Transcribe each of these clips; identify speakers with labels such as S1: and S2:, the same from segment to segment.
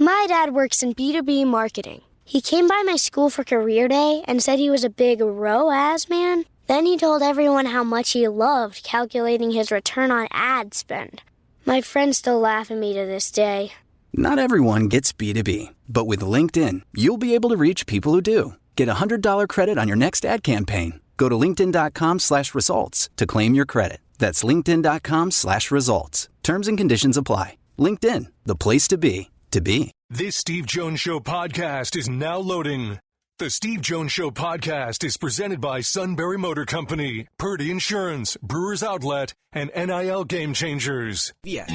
S1: My dad works in B2B marketing. He came by my school for career day and said he was a big ROAS man. Then he told everyone how much he loved calculating his return on ad spend. My friends still laugh at me to this day.
S2: Not everyone gets B2B, but with LinkedIn, you'll be able to reach people who do. Get a $100 credit on your next ad campaign. Go to linkedin.com/results to claim your credit. That's linkedin.com/results. Terms and conditions apply. LinkedIn, the place to be, to be.
S3: This Steve Jones Show podcast is now loading. The Steve Jones Show podcast is presented by Sunbury Motor Company, Purdy Insurance, Brewers Outlet, and NIL Game Changers.
S2: Yeah.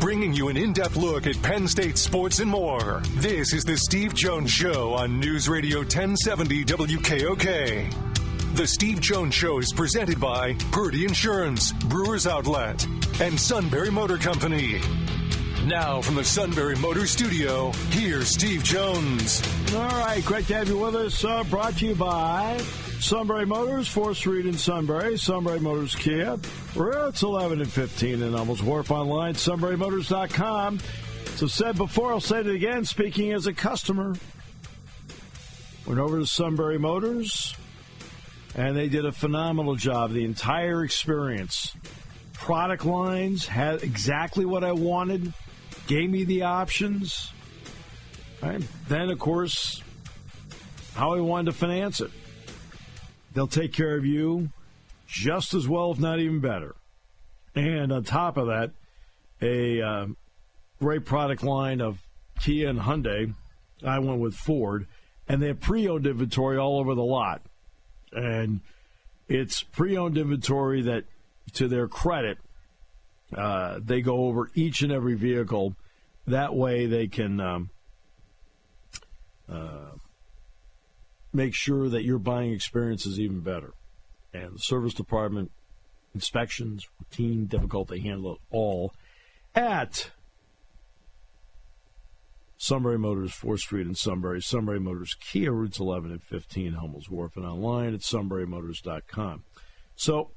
S3: Bringing you an in-depth look at Penn State sports and more. This is the Steve Jones Show on News Radio 1070 WKOK. The Steve Jones Show is presented by Purdy Insurance, Brewers Outlet, and Sunbury Motor Company. Now from the Sunbury Motor Studio, here's Steve Jones.
S4: All right, great to have you with us. Brought to you by Sunbury Motors, 4th Street in Sunbury, Sunbury Motors Kia. Routes 11 and 15 in Hummels Wharf, online, sunburymotors.com. So said before, I'll say it again, speaking as a customer. Went over to Sunbury Motors, and they did a phenomenal job. The entire experience. Product lines had exactly what I wanted, gave me the options. Right? Then, of course, how I wanted to finance it. They'll take care of you just as well, if not even better. And on top of that, a great product line of Kia and Hyundai. I went with Ford. And they have pre-owned inventory all over the lot. And it's pre-owned inventory that, to their credit, they go over each and every vehicle. That way they can make sure that your buying experience is even better. And the service department, inspections, routine, difficult, they handle it all at Sunbury Motors, 4th Street in Sunbury, Sunbury Motors Kia, routes 11 and 15, Hummels Wharf, and online at sunburymotors.com. So,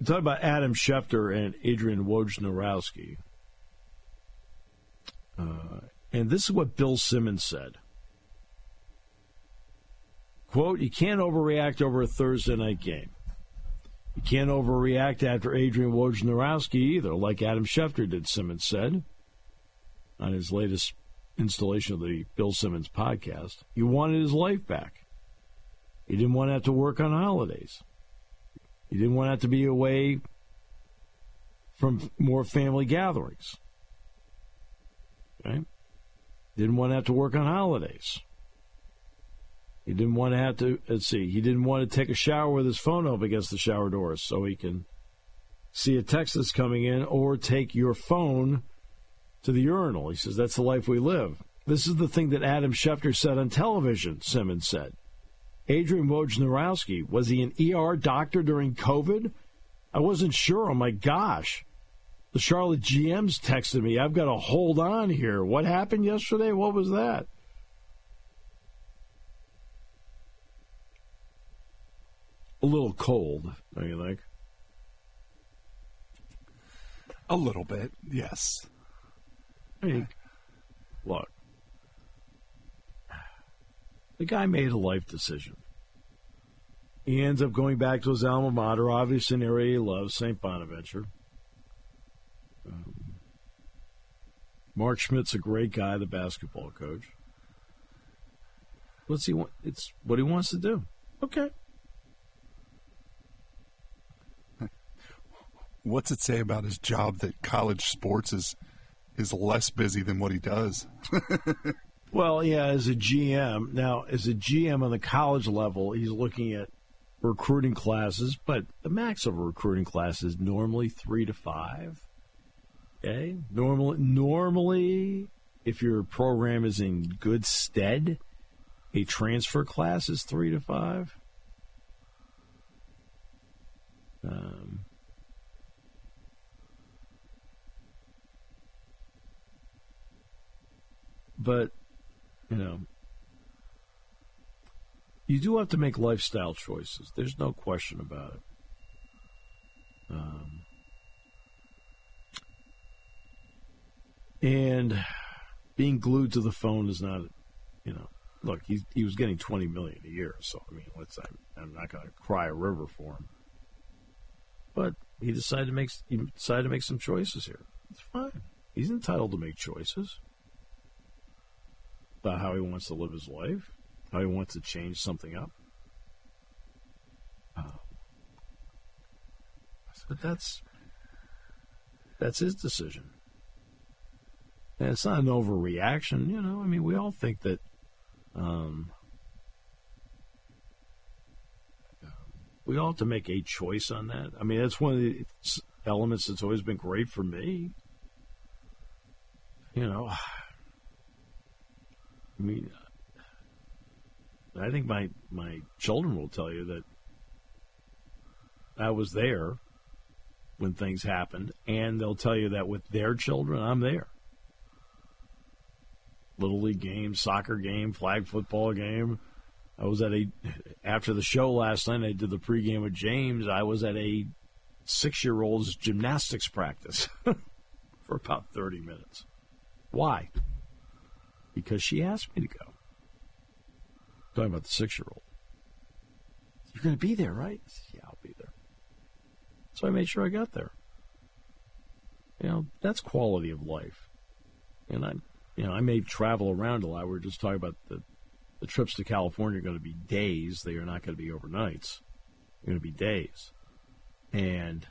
S4: talk about Adam Schefter and Adrian Wojnarowski. And this is what Bill Simmons said. Quote, you can't overreact over a Thursday night game. You can't overreact after Adrian Wojnarowski either, like Adam Schefter did, Simmons said on his latest installation of the Bill Simmons podcast. He wanted his life back. He didn't want to have to work on holidays. He didn't want to have to be away from more family gatherings. Okay? Didn't want to have to work on holidays. He didn't want to have to, he didn't want to take a shower with his phone up against the shower doors so he can see a text that's coming in or take your phone to the urinal. He says, that's the life we live. This is the thing that Adam Schefter said on television, Simmons said. Adrian Wojnarowski, was he an ER doctor during COVID? I wasn't sure. Oh, my gosh. The Charlotte GMs texted me, I've got to hold on here. What happened yesterday? What was that? A little cold, don't you think?
S5: A little bit, yes.
S4: Hey, look, the guy made a life decision. He ends up going back to his alma mater, obviously an area he loves, St. Bonaventure. Mark Schmidt's a great guy, the basketball coach. What's he want? It's what he wants to do. Okay.
S5: What's it say about his job that college sports is less busy than what he does?
S4: Well, yeah, as a GM. Now, as a GM on the college level, he's looking at recruiting classes, but the max of a recruiting class is normally 3 to 5. Okay? Normally, if your program is in good stead, a transfer class is 3 to 5. But, you do have to make lifestyle choices. There's no question about it. And being glued to the phone is not, look, he was getting $20 million a year, so I mean, I'm not going to cry a river for him. But he decided to make some choices here. It's fine. He's entitled to make choices about how he wants to live his life, how he wants to change something up. But that's his decision. And it's not an overreaction, I mean, we all think that we all have to make a choice on that. I mean, that's one of the elements that's always been great for me. I mean, I think my children will tell you that I was there when things happened, and they'll tell you that with their children, I'm there. Little league game, soccer game, flag football game. I was after the show last night, I did the pregame with James. I was at a 6-year-old's gymnastics practice for about 30 minutes. Why? Because she asked me to go. Talking about the 6-year-old. You're going to be there, right? Yeah, I'll be there. So I made sure I got there. That's quality of life. And I may travel around a lot. We were just talking about the trips to California are going to be days. They are not going to be overnights. They're going to be days. And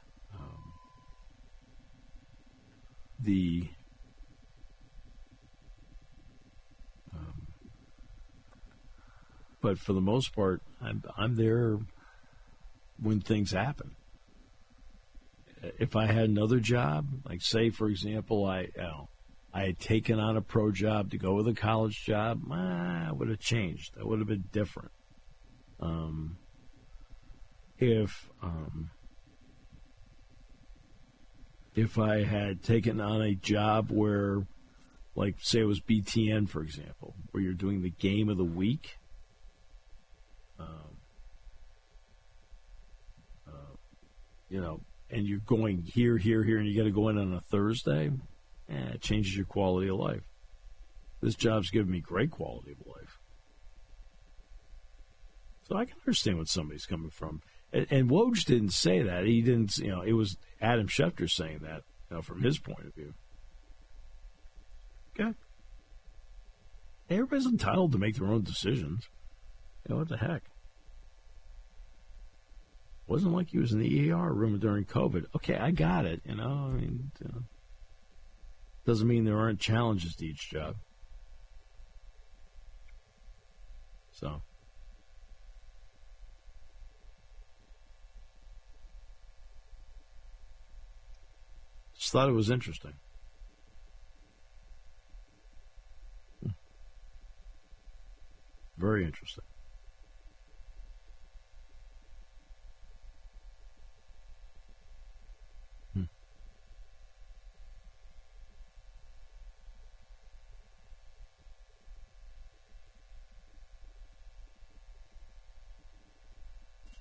S4: but for the most part, I'm there when things happen. If I had another job, like say, for example, I had taken on a pro job to go with a college job, I would have changed. That would have been different. If I had taken on a job where, like, say it was BTN, for example, where you're doing the game of the week, and you're going here, and you got to go in on a Thursday, it changes your quality of life. This job's given me great quality of life. So I can understand what somebody's coming from. And Woj didn't say that. He didn't, it was Adam Schefter saying that, from his point of view. Okay. Everybody's entitled to make their own decisions. What the heck? Wasn't like he was in the ER room during COVID. Okay, I got it, doesn't mean there aren't challenges to each job. So. Just thought it was interesting. Very interesting.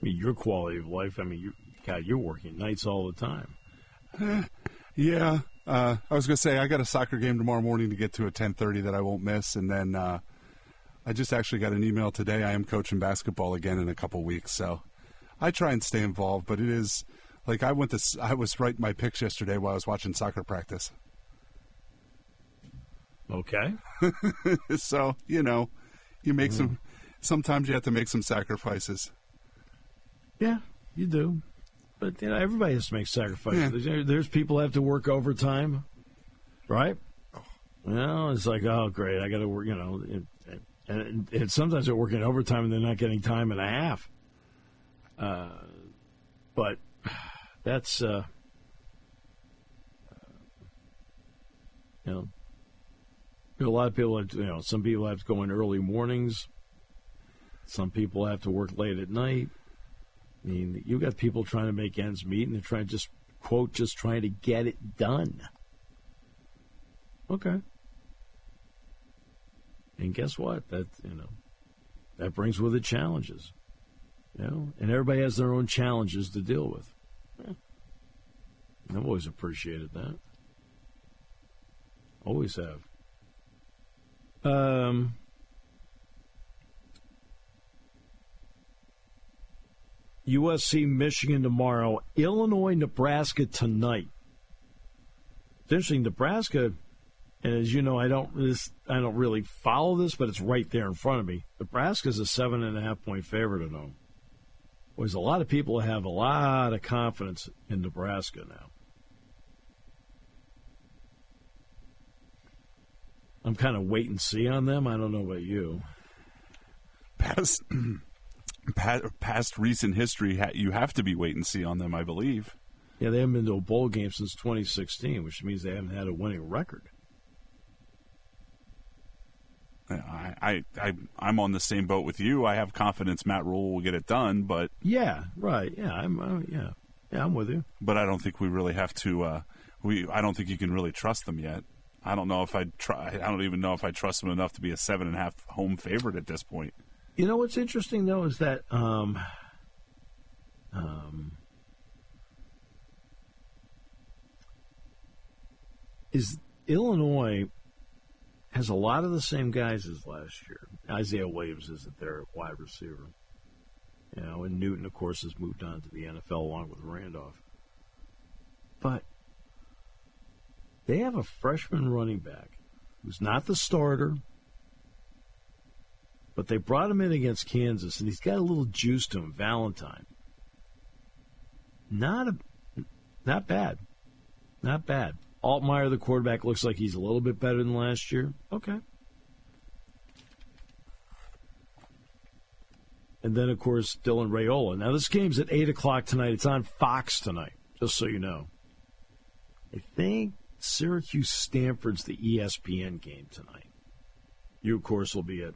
S4: I mean, your quality of life, you're working nights all the time.
S5: Yeah. I was going to say, I got a soccer game tomorrow morning to get to at 10:30 that I won't miss. And then I just actually got an email today. I am coaching basketball again in a couple weeks. So I try and stay involved. But it is, like, I was writing my picks yesterday while I was watching soccer practice.
S4: Okay.
S5: So, you make sometimes you have to make some sacrifices.
S4: Yeah, you do. But, everybody has to make sacrifices. Yeah. There's people who have to work overtime, right? It's like, oh, great, I got to work, and sometimes they're working overtime and they're not getting time and a half. But that's, a lot of people, some people have to go in early mornings. Some people have to work late at night. I mean, you got people trying to make ends meet, and they're trying to just trying to get it done. Okay. And guess what? That brings with it challenges. And everybody has their own challenges to deal with. I've always appreciated that. Always have. USC, Michigan tomorrow. Illinois, Nebraska tonight. It's interesting. Nebraska, and as you know, I don't really follow this, but it's right there in front of me. Nebraska's a 7.5-point favorite at home. Well, there's a lot of people who have a lot of confidence in Nebraska now. I'm kind of wait and see on them. I don't know about you.
S5: Past recent history, you have to be wait and see on them, I believe.
S4: Yeah, they haven't been to a bowl game since 2016, which means they haven't had a winning record.
S5: I'm on the same boat with you. I have confidence Matt Rule will get it done, but
S4: yeah, right. Yeah, I'm with you.
S5: But I don't think we really have to. I don't think you can really trust them yet. I don't know if I don't even know if I trust them enough to be a 7.5 home favorite at this point.
S4: You know what's interesting though is that is Illinois has a lot of the same guys as last year. Isaiah Williams isn't their wide receiver. You know, and Newton, of course, has moved on to the NFL along with Randolph. But they have a freshman running back who's not the starter, but they brought him in against Kansas, and he's got a little juice to him, Valentine. Not bad. Not bad. Altmaier, the quarterback, looks like he's a little bit better than last year. Okay. And then, of course, Dylan Raiola. Now, this game's at 8 o'clock tonight. It's on Fox tonight, just so you know. I think Syracuse-Stanford's the ESPN game tonight. You, of course, will be at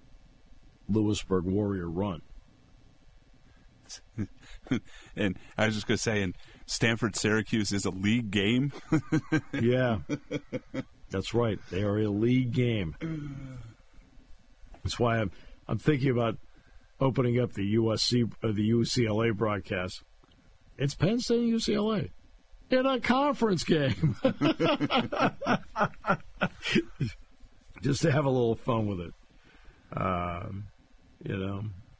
S4: Lewisburg Warrior Run.
S5: And I was just going to say, and Stanford-Syracuse is a league game.
S4: Yeah, that's right. They are a league game. That's why I'm thinking about opening up the UCLA broadcast. It's Penn State and UCLA in a conference game. Just to have a little fun with it.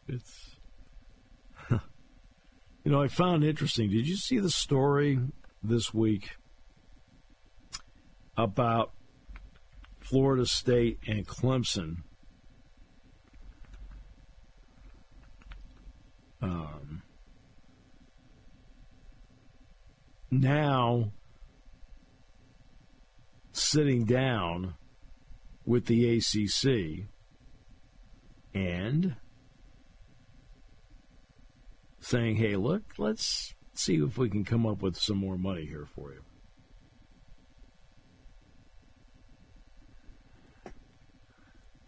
S4: It's... I found it interesting. Did you see the story this week about Florida State and Clemson? Now sitting down with the ACC and saying, hey, look, let's see if we can come up with some more money here for you.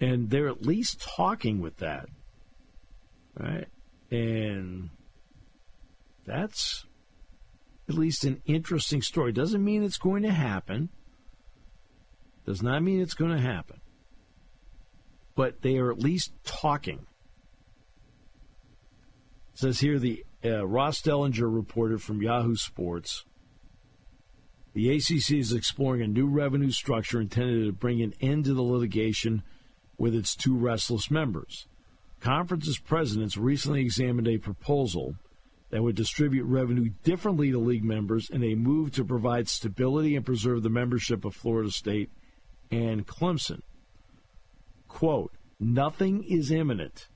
S4: And they're at least talking with that, right? And that's at least an interesting story. Doesn't mean it's going to happen. Does not mean it's going to happen. But they are at least talking. It says here, the Ross Dellinger reported from Yahoo Sports, the ACC is exploring a new revenue structure intended to bring an end to the litigation with its two restless members. Conference's presidents recently examined a proposal that would distribute revenue differently to league members in a move to provide stability and preserve the membership of Florida State and Clemson. Quote, nothing is imminent,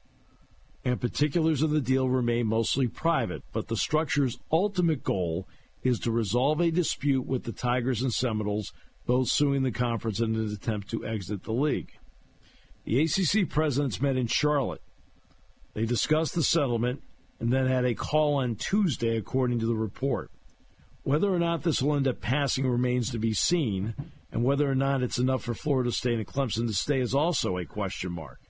S4: and particulars of the deal remain mostly private, but the structure's ultimate goal is to resolve a dispute with the Tigers and Seminoles, both suing the conference in an attempt to exit the league. The ACC presidents met in Charlotte. They discussed the settlement and then had a call on Tuesday, according to the report. Whether or not this will end up passing remains to be seen, and whether or not it's enough for Florida State and Clemson to stay is also a question mark.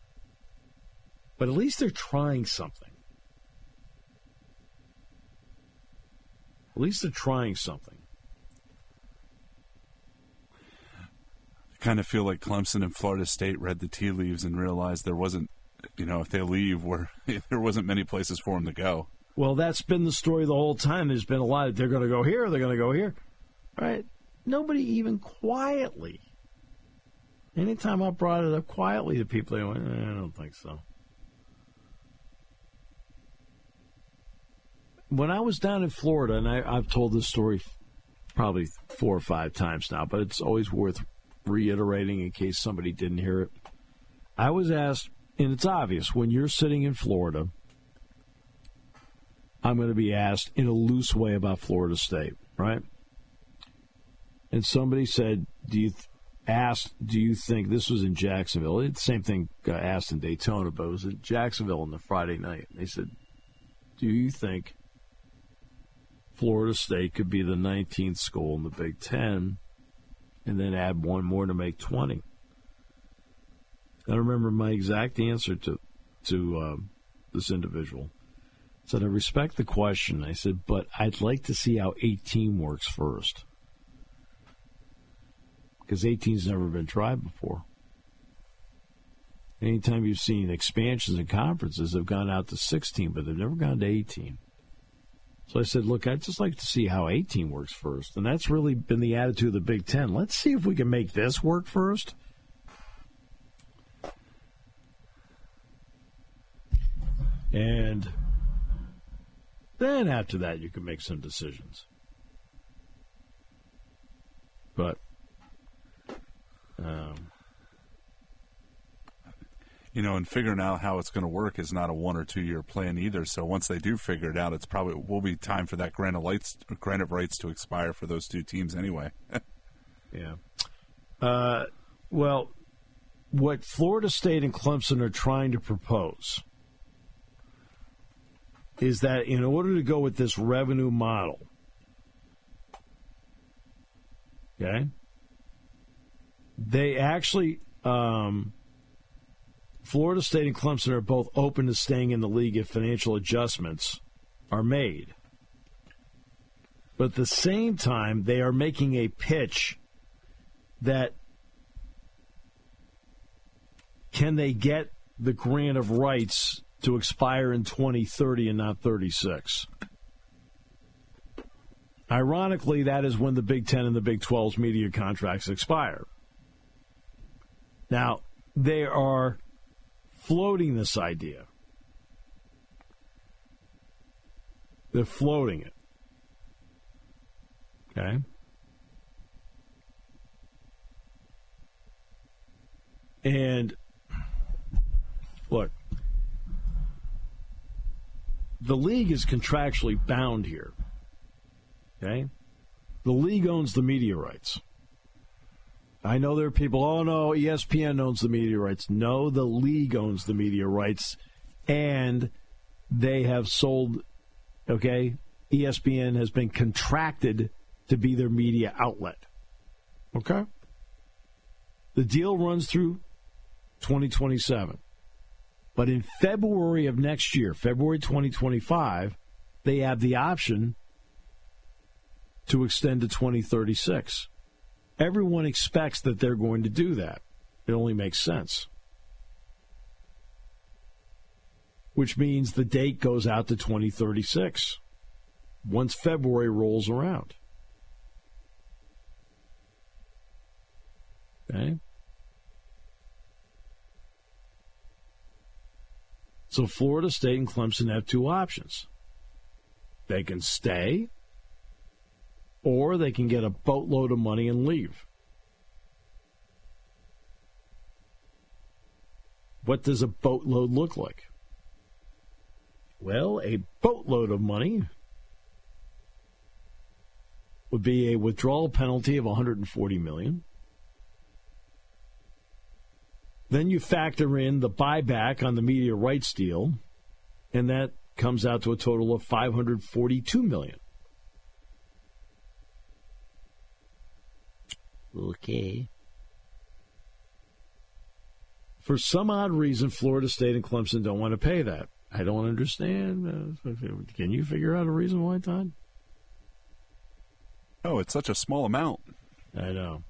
S4: But at least they're trying something. At least they're trying something.
S5: I kind of feel like Clemson and Florida State read the tea leaves and realized there wasn't, if they leave, there wasn't many places for them to go.
S4: Well, that's been the story the whole time. There's been a lot of, they're going to go here, they're going to go here. right? Nobody even quietly. Anytime I brought it up quietly to people, they went, I don't think so. When I was down in Florida, and I've told this story probably 4 or 5 times now, but it's always worth reiterating in case somebody didn't hear it. I was asked, and it's obvious, when you're sitting in Florida, I'm going to be asked in a loose way about Florida State, right? And somebody said, do you think, this was in Jacksonville, it's the same thing got asked in Daytona, but it was in Jacksonville on the Friday night. They said, do you think Florida State could be the 19th school in the Big Ten and then add one more to make 20? I remember my exact answer to this individual. I said, I respect the question. I said, but I'd like to see how 18 works first. Because 18's never been tried before. Anytime you've seen expansions and conferences have gone out to 16, but they've never gone to 18. So I said, look, I'd just like to see how 18 works first. And that's really been the attitude of the Big Ten. Let's see if we can make this work first. And then after that, you can make some decisions. But,
S5: and figuring out how it's going to work is not a 1 or 2 year plan either. So once they do figure it out, it's probably will be time for that grant of rights to expire for those 2 teams anyway.
S4: Yeah. Well, what Florida State and Clemson are trying to propose is that in order to go with this revenue model, okay, they actually, Florida State and Clemson are both open to staying in the league if financial adjustments are made. But at the same time, they are making a pitch that can they get the grant of rights to expire in 2030 and not 36. Ironically, that is when the Big Ten and the Big 12's media contracts expire. Now, they are floating this idea. They're floating it. Okay? And, look, the league is contractually bound here. Okay? The league owns the media rights. I know there are people, oh no, ESPN owns the media rights. No, the league owns the media rights, and they have sold, okay? ESPN has been contracted to be their media outlet. Okay? The deal runs through 2027. But in February of next year, February 2025, they have the option to extend to 2036. Everyone expects that they're going to do that. It only makes sense. Which means the date goes out to 2036 once February rolls around. Okay? So Florida State and Clemson have 2 options. They can stay, or they can get a boatload of money and leave. What does a boatload look like? Well, a boatload of money would be a withdrawal penalty of $140 million. Then you factor in the buyback on the media rights deal, and that comes out to a total of $542 million. Okay. For some odd reason, Florida State and Clemson don't want to pay that. I don't understand. Can you figure out a reason why, Todd?
S5: Oh, it's such a small amount.
S4: I know.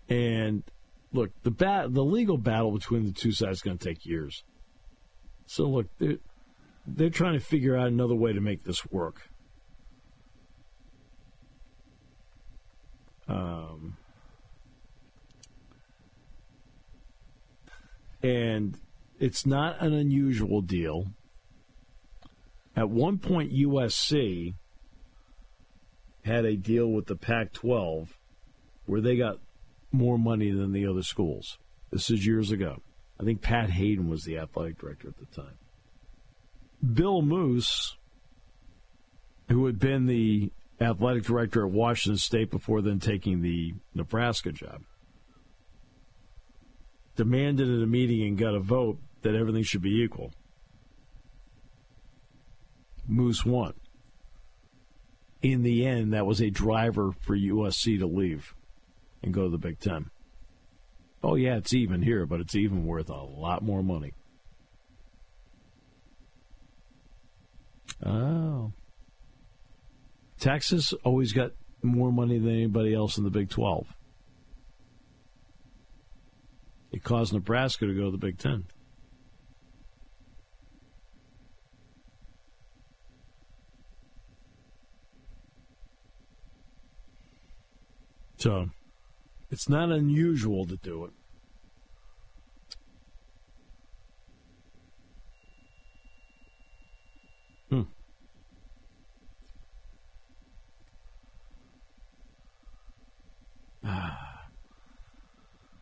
S4: And look, the legal battle between the two sides is going to take years. So look, they're trying to figure out another way to make this work. And it's not an unusual deal. At one point, USC had a deal with the Pac-12 where they got more money than the other schools. This is years ago. I think Pat Hayden was the athletic director at the time. Bill Moose, who had been the athletic director at Washington State before then taking the Nebraska job, demanded at a meeting and got a vote that everything should be equal. Moose won. In the end, that was a driver for USC to leave and go to the Big Ten. Oh, yeah, it's even here, but it's even worth a lot more money. Oh. Texas always got more money than anybody else in the Big 12. It caused Nebraska to go to the Big Ten. So, it's not unusual to do it.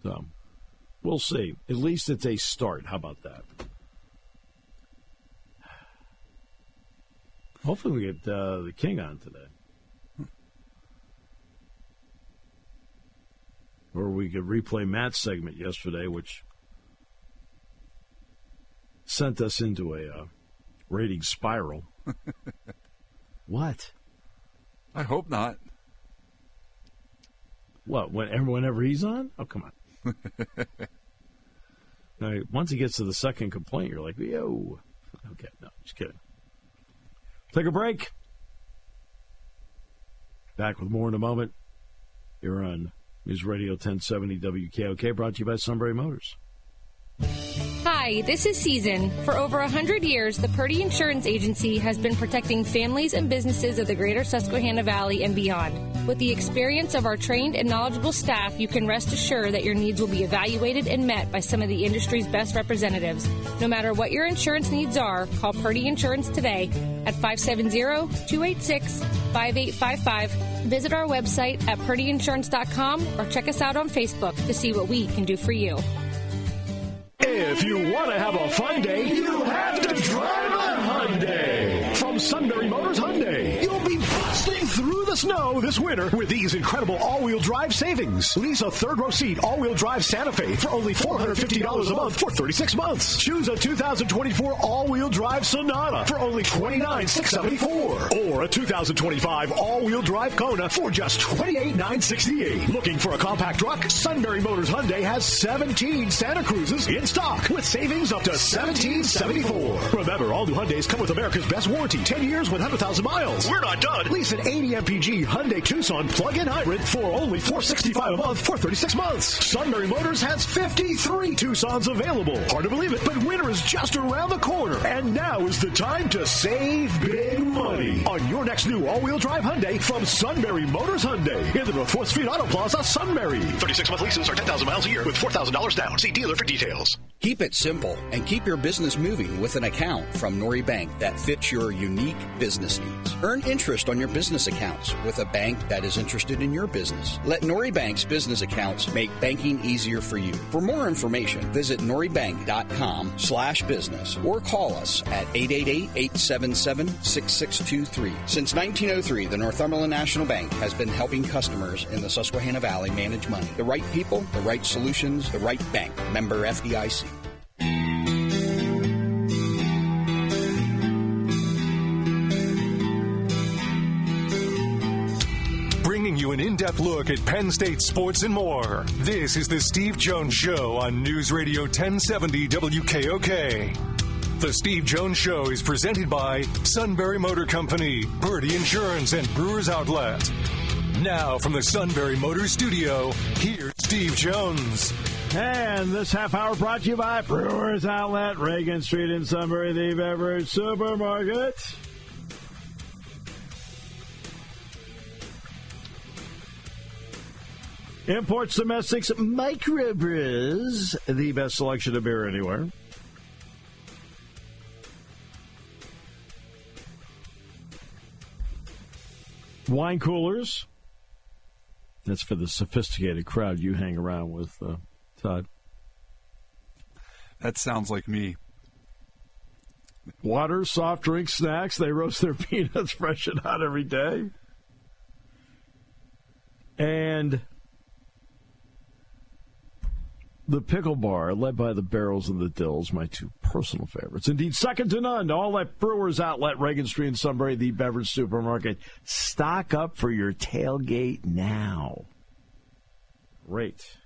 S4: So, we'll see. At least it's a start. How about that? Hopefully we get the King on today. Or we could replay Matt's segment yesterday, which sent us into a rating spiral. What?
S5: I hope not.
S4: What, whenever he's on? Oh, come on. Now, once he gets to the second complaint, you're like, yo. Okay, no, just kidding. Take a break. Back with more in a moment. You're on News Radio 1070 WKOK, brought to you by Sunbury Motors.
S6: Hi, this is Season. For over 100 years, the Purdy Insurance Agency has been protecting families and businesses of the greater Susquehanna Valley and beyond. With the experience of our trained and knowledgeable staff, you can rest assured that your needs will be evaluated and met by some of the industry's best representatives. No matter what your insurance needs are, call Purdy Insurance today at 570-286-5855. Visit our website at purdyinsurance.com or check us out on Facebook to see what we can do for you.
S7: If you want to have a fun day, you have to drive a Hyundai. From Sunbury Motors Hyundai, you'll be busting through the snow this winter with these incredible all-wheel drive savings. Lease a third-row seat all-wheel drive Santa Fe for only $450 a month for 36 months. Choose a 2024 all-wheel drive Sonata for only $29,674. Or a 2025 all-wheel drive Kona for just $28,968. Looking for a compact truck? Sunbury Motors Hyundai has 17 Santa Cruzes in stock with savings up to $1,774. Remember, all new Hyundais come with America's best warranty, 10 years, 100,000 miles. We're not done. Lease an 80 MPG Hyundai Tucson plug-in hybrid for only $465 a month for 36 months. Sunbury Motors has 53 Tucsons available. Hard to believe it, but winter is just around the corner. And now is the time to save big money on your next new all-wheel drive Hyundai from Sunbury Motors Hyundai in the North 4th Street Auto Plaza, Sunbury. 36-month leases are 10,000 miles a year with $4,000 down. See dealer for details.
S8: Keep it simple and keep your business moving with an account from Nori Bank that fits your unique business needs. Earn interest on your business accounts with a bank that is interested in your business. Let Nori Bank's business accounts make banking easier for you. For more information, visit noribank.com/business or call us at 888-877-6623. Since 1903, the Northumberland National Bank has been helping customers in the Susquehanna Valley manage money. The right people, the right solutions, the right bank. Member FDIC.
S3: Bringing you an in-depth look at Penn State sports and more. This is the Steve Jones Show on News Radio 1070 WKOK. The Steve Jones Show is presented by Sunbury Motor Company, Purdy Insurance, and Brewers Outlet. Now from the Sunbury Motors Studio, here's Steve Jones.
S4: And this half hour brought to you by Brewers Outlet, Reagan Street in Sunbury, the beverage supermarket. Imports, domestics, microbrews, the best selection of beer anywhere. Wine coolers. That's for the sophisticated crowd you hang around with, Todd.
S5: That sounds like me.
S4: Water, soft drinks, snacks. They roast their peanuts fresh and hot every day. And the pickle bar, led by the Barrels and the Dills, my two personal favorites. Indeed, second to none. All at Brewers Outlet, Reagan Street in Sunbury, the beverage supermarket. Stock up for your tailgate now. Great.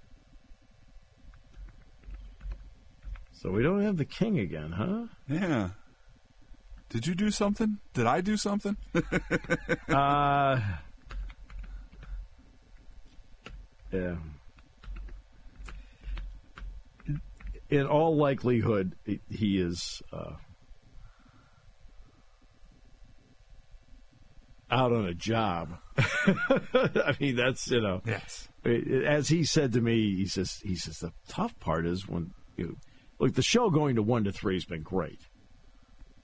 S4: So we don't have the king again, huh?
S5: Yeah. Did you do something? Did I do something?
S4: Yeah. In all likelihood, he is out on a job. I mean, that's,
S5: Yes.
S4: As he said to me, he says the tough part is when look, the show going to 1 to 3 has been great.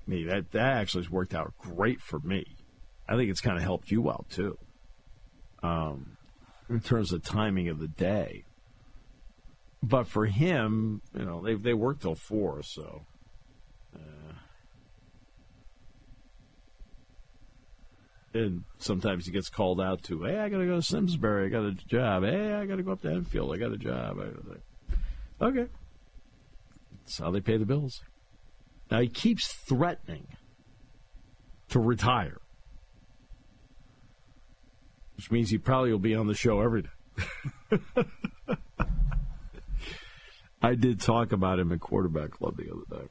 S4: I mean, that actually has worked out great for me. I think it's kind of helped you out too, in terms of timing of the day. But for him, they work till 4, so. And sometimes he gets called out to, hey, I got to go to Simsbury. I got a job. Hey, I got to go up to Enfield. I got a job. Okay. That's how they pay the bills. Now, he keeps threatening to retire, which means he probably will be on the show every day. I did talk about him at Quarterback Club the other day.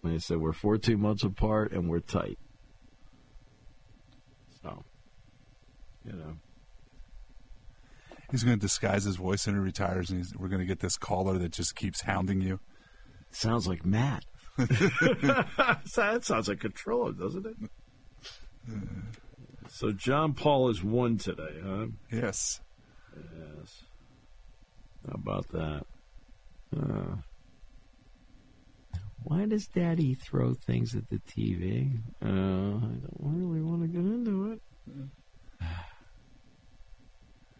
S4: And he said, we're 14 months apart and we're tight. So,
S5: He's going to disguise his voice when he retires, and we're going to get this caller that just keeps hounding you.
S4: Sounds like Matt. That sounds like Controller, doesn't it? So John Paul is 1 today, huh?
S5: Yes.
S4: Yes. How about that? Why does Daddy throw things at the TV? I don't really want to get into it.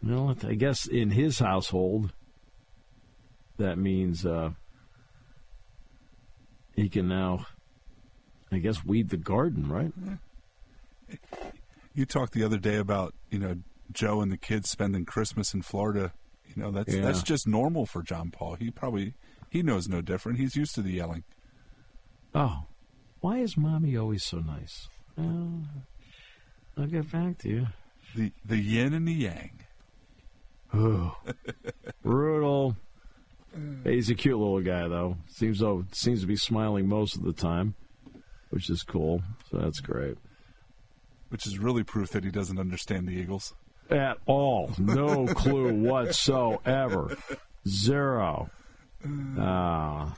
S4: Well, I guess in his household, that means he can now, I guess, weed the garden, right?
S5: You talked the other day about, Joe and the kids spending Christmas in Florida. That's just normal for John Paul. He knows no different. He's used to the yelling.
S4: Oh, why is Mommy always so nice? I'll get back to you.
S5: The yin and the yang.
S4: Oh, brutal. He's a cute little guy, though. Seems to be smiling most of the time, which is cool. So that's great.
S5: Which is really proof that he doesn't understand the Eagles.
S4: At all. No clue whatsoever. Zero. Well,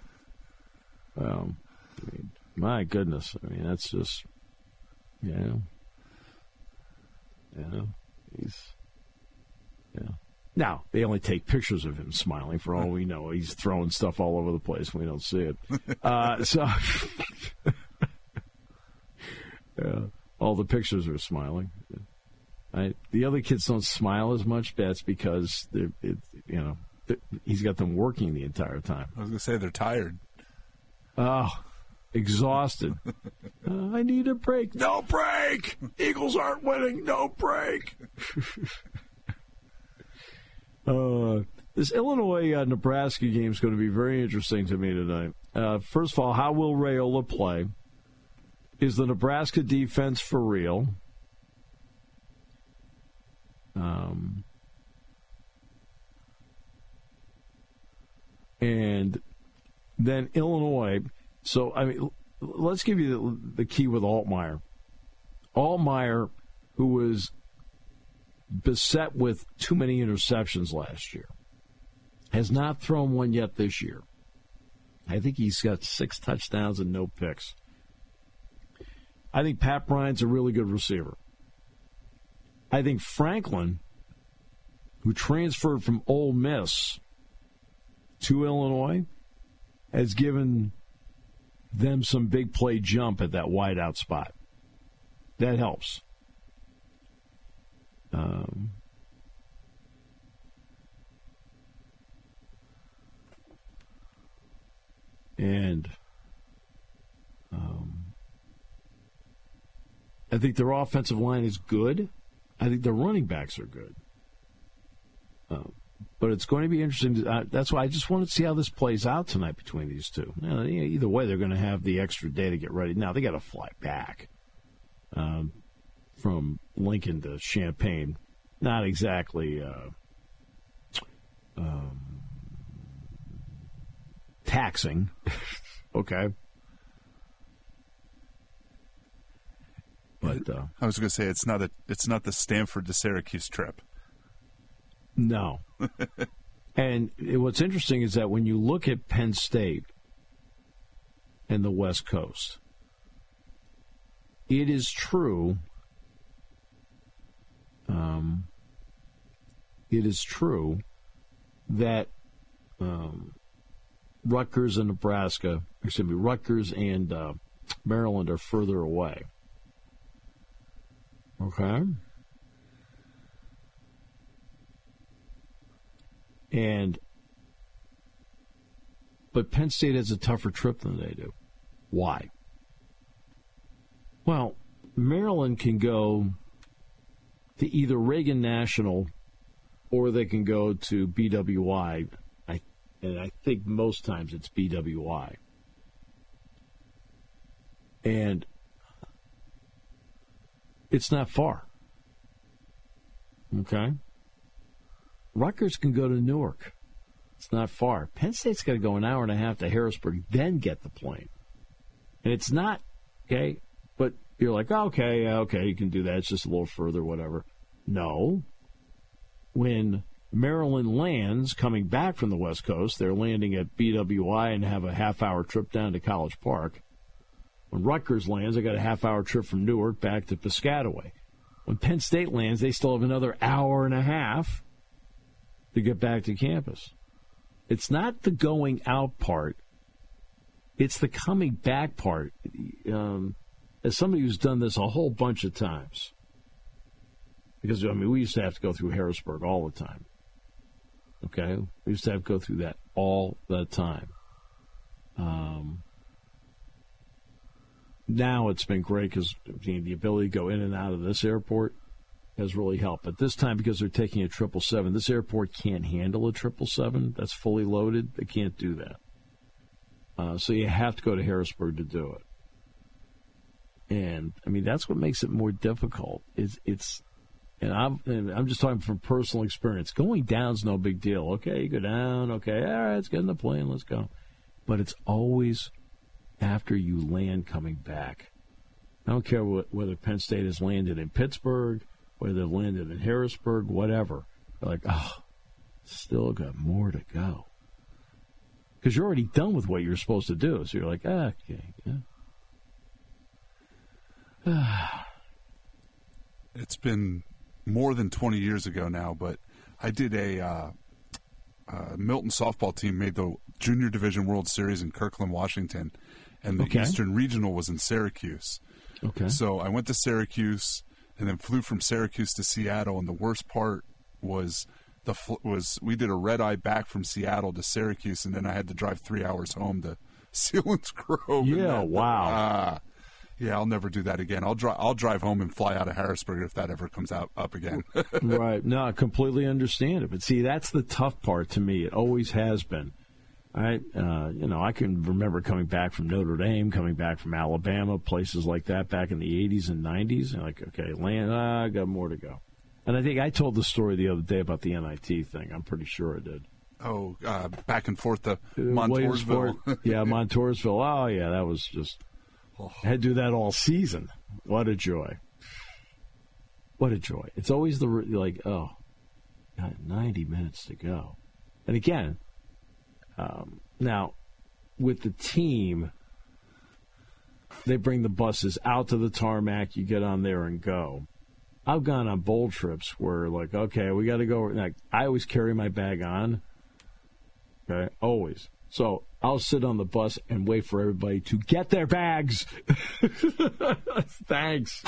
S4: my goodness. That's just, Now, they only take pictures of him smiling. For all we know, he's throwing stuff all over the place. We don't see it. All the pictures are smiling. The other kids don't smile as much. That's because he's got them working the entire time.
S5: I was going to say they're tired.
S4: Oh, exhausted. I need a break. No break! Eagles aren't winning. No break. This Illinois-Nebraska game is going to be very interesting to me tonight. First of all, how will Raiola play? Is the Nebraska defense for real? And then Illinois. So, let's give you the key with Altmaier. Altmaier, who was beset with too many interceptions last year, has not thrown one yet this year. I think he's got 6 touchdowns and no picks. I think Pat Bryant's a really good receiver. I think Franklin who transferred from Ole Miss to Illinois, has given them some big play jump at that wideout spot. That helps. I think their offensive line is good. I think their running backs are good. But it's going to be interesting. That's why I just want to see how this plays out tonight between these two. Either way, they're going to have the extra day to get ready. Now, they got to fly back from Lincoln to Champaign. Not exactly taxing. Okay. But
S5: I was going to say it's not the Stanford to Syracuse trip.
S4: No. And what's interesting is that when you look at Penn State and the West Coast, it is true. It is true that Rutgers and Rutgers and Maryland are further away. Okay. But Penn State has a tougher trip than they do. Why? Well, Maryland can go to either Reagan National or they can go to BWI. And I think most times it's BWI. And it's not far. Okay? Rutgers can go to Newark. It's not far. Penn State's got to go an hour and a half to Harrisburg, then get the plane. And it's not, okay, but you're like, okay, you can do that. It's just a little further, whatever. No. When Maryland lands coming back from the West Coast, they're landing at BWI and have a half-hour trip down to College Park. When Rutgers lands, they got a half-hour trip from Newark back to Piscataway. When Penn State lands, they still have another hour and a half to get back to campus. It's not the going out part. It's the coming back part. As somebody who's done this a whole bunch of times, because, we used to have to go through Harrisburg all the time. Okay? We used to have to go through that all the time. Now it's been great because the ability to go in and out of this airport has really helped. But this time, because they're taking a 777, this airport can't handle a 777 that's fully loaded. They can't do that. So you have to go to Harrisburg to do it. And, that's what makes it more difficult. And I'm just talking from personal experience. Going down's no big deal. Okay, you go down. Okay, all right, let's get in the plane. Let's go. But it's always after you land coming back. I don't care whether Penn State has landed in Pittsburgh, whether they've landed in Harrisburg, whatever. They're like, still got more to go. Because you're already done with what you're supposed to do. So you're like, okay, yeah.
S5: It's been more than 20 years ago now, but I did a Milton softball team made the Junior Division World Series in Kirkland, Washington, and the Eastern Regional was in Syracuse.
S4: Okay.
S5: So I went to Syracuse and then flew from Syracuse to Seattle, and the worst part was we did a red-eye back from Seattle to Syracuse, and then I had to drive 3 hours home to Selinsgrove.
S4: Yeah, wow.
S5: Yeah, I'll never do that again. I'll drive home and fly out of Harrisburg if that ever comes up again.
S4: Right. No, I completely understand it. But see, that's the tough part to me. It always has been. I can remember coming back from Notre Dame, coming back from Alabama, places like that back in the 80s and 90s. And like, okay, I got more to go. And I think I told the story the other day about the NIT thing. I'm pretty sure I did.
S5: Oh, back and forth to Montoursville.
S4: Yeah, Montoursville. Oh, yeah, that was just... I had to do that all season. What a joy. What a joy. It's always got 90 minutes to go. And again, now, with the team, they bring the buses out to the tarmac. You get on there and go. I've gone on bowl trips where, like, okay, we got to go. Like, I always carry my bag on. Okay, always. So I'll sit on the bus and wait for everybody to get their bags. Thanks.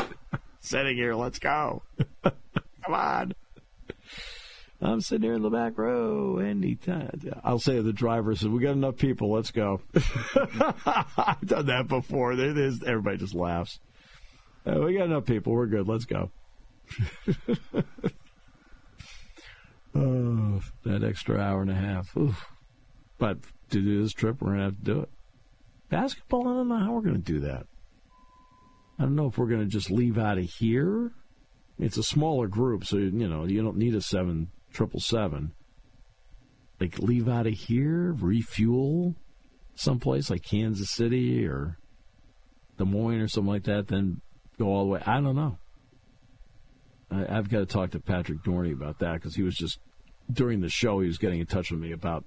S4: Sitting here, let's go. Come on. I'm sitting here in the back row anytime. I'll say to the driver, says, we got enough people, let's go. I've done that before. Everybody just laughs. We got enough people, we're good, let's go. Oh, that extra hour and a half. Oof. But to do this trip, we're going to have to do it. Basketball, I don't know how we're going to do that. I don't know if we're going to just leave out of here. It's a smaller group, so, you don't need a 777. Like, leave out of here, refuel someplace like Kansas City or Des Moines or something like that, then go all the way. I don't know. I've got to talk to Patrick Dorney about that, because he was just, during the show, he was getting in touch with me about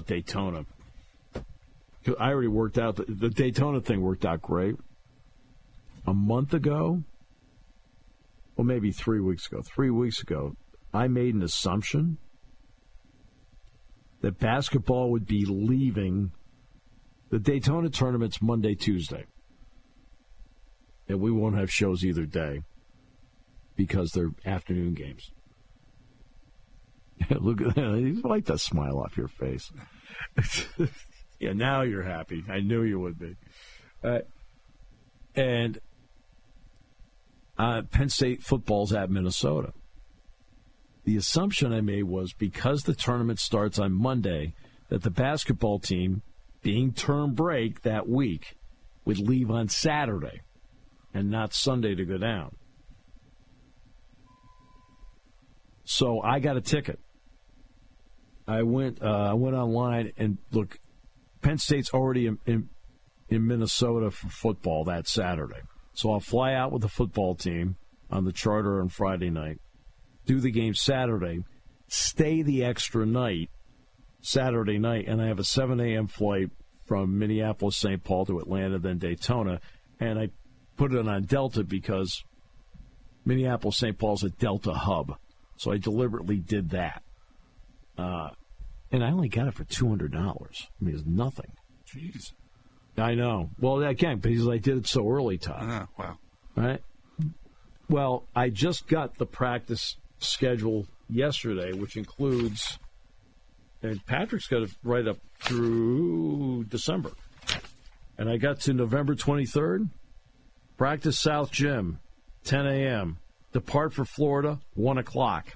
S4: Daytona. I already worked out, the Daytona thing worked out great. A month ago, well, maybe 3 weeks ago, I made an assumption that basketball would be leaving the Daytona tournament's Monday, Tuesday. And we won't have shows either day because they're afternoon games. Look at that. You like that smile off your face. Yeah, now you're happy. I knew you would be. And Penn State football's at Minnesota. The assumption I made was because the tournament starts on Monday, that the basketball team, being term break that week, would leave on Saturday and not Sunday to go down. So I got a ticket. I went online and look. Penn State's already in Minnesota for football that Saturday, so I'll fly out with the football team on the charter on Friday night, do the game Saturday, stay the extra night Saturday night, and I have a 7 a.m. flight from Minneapolis, St. Paul to Atlanta, then Daytona, and I put it on Delta because Minneapolis, St. Paul is a Delta hub. So I deliberately did that. And I only got it for $200. I mean, it's nothing.
S5: Jeez.
S4: I know. Well, again, because I did it so early, Todd.
S5: Wow.
S4: Right? Well, I just got the practice schedule yesterday, which includes, and Patrick's got it right up through December. And I got to November 23rd, practice South Gym, 10 a.m., depart for Florida, 1 o'clock.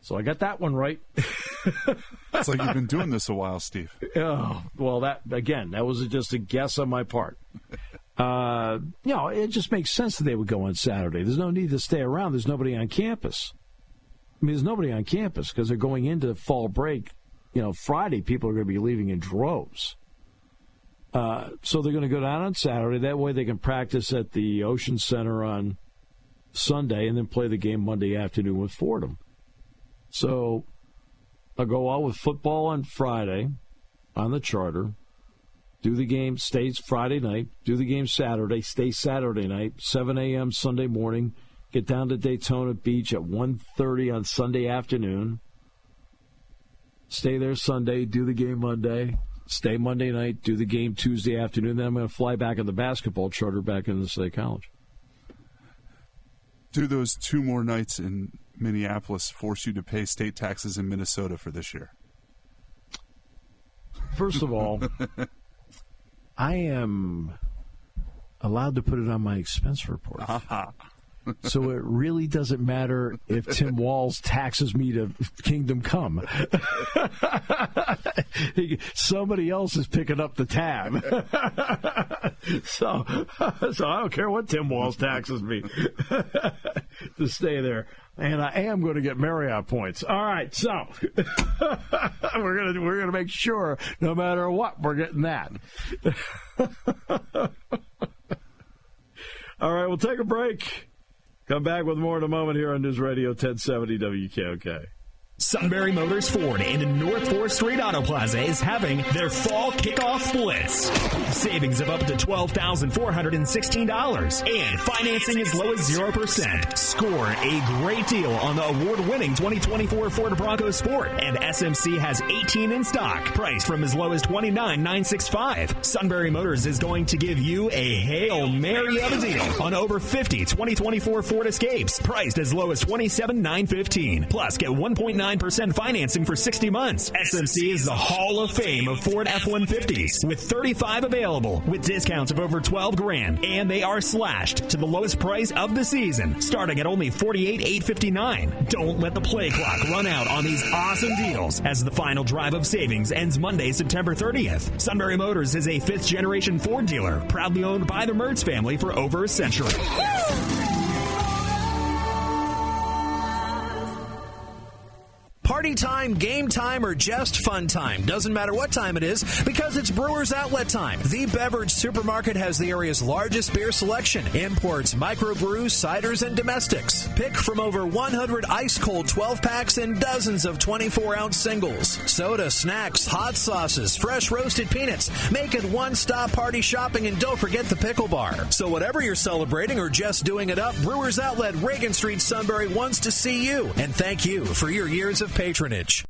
S4: So I got that one right.
S5: It's like you've been doing this a while, Steve.
S4: Oh, well, that was just a guess on my part. It just makes sense that they would go on Saturday. There's no need to stay around. There's nobody on campus. I mean, there's nobody on campus because they're going into fall break. Friday, people are going to be leaving in droves. So they're going to go down on Saturday. That way they can practice at the Ocean Center on Sunday and then play the game Monday afternoon with Fordham. So I'll go out with football on Friday on the charter, do the game, stay Friday night, do the game Saturday, stay Saturday night, 7 a.m. Sunday morning, get down to Daytona Beach at 1:30 on Sunday afternoon, stay there Sunday, do the game Monday, stay Monday night, do the game Tuesday afternoon. Then I'm going to fly back on the basketball charter back into the State College.
S5: Do those 2 more nights in Minneapolis force you to pay state taxes in Minnesota for this year?
S4: First of all, I am allowed to put it on my expense report. So it really doesn't matter if Tim Walz taxes me to Kingdom Come. Somebody else is picking up the tab. So I don't care what Tim Walz taxes me to stay there. And I am going to get Marriott points. All right, so we're gonna make sure no matter what we're getting that. All right, we'll take a break. Come back with more in a moment here on News Radio 1070 WKOK.
S9: Sunbury Motors Ford in North 4th Street Auto Plaza is having their fall kickoff blitz. Savings of up to $12,416 and financing as low as 0%. Score a great deal on the award-winning 2024 Ford Bronco Sport, and SMC has 18 in stock, priced from as low as $29,965. Sunbury Motors is going to give you a Hail Mary of a deal on over 50 2024 Ford Escapes, priced as low as $27,915. Plus, get 1.9% financing for 60 months. SMC is the Hall of Fame of Ford F-150s, with 35 available with discounts of over $12,000, and they are slashed to the lowest price of the season, starting at only $48,859. Don't let the play clock run out on these awesome deals, as the final drive of savings ends Monday, September 30th. Sunbury Motors is a fifth-generation Ford dealer, proudly owned by the Mertz family for over a century.
S10: Party time, game time, or just fun time. Doesn't matter what time it is, because it's Brewers Outlet time. The beverage supermarket has the area's largest beer selection. Imports, microbrews, ciders, and domestics. Pick from over 100 ice-cold 12-packs and dozens of 24-ounce singles. Soda, snacks, hot sauces, fresh roasted peanuts. Make it one-stop party shopping, and don't forget the pickle bar. So whatever you're celebrating or just doing it up, Brewers Outlet, Reagan Street, Sunbury wants to see you. And thank you for your years of patronage.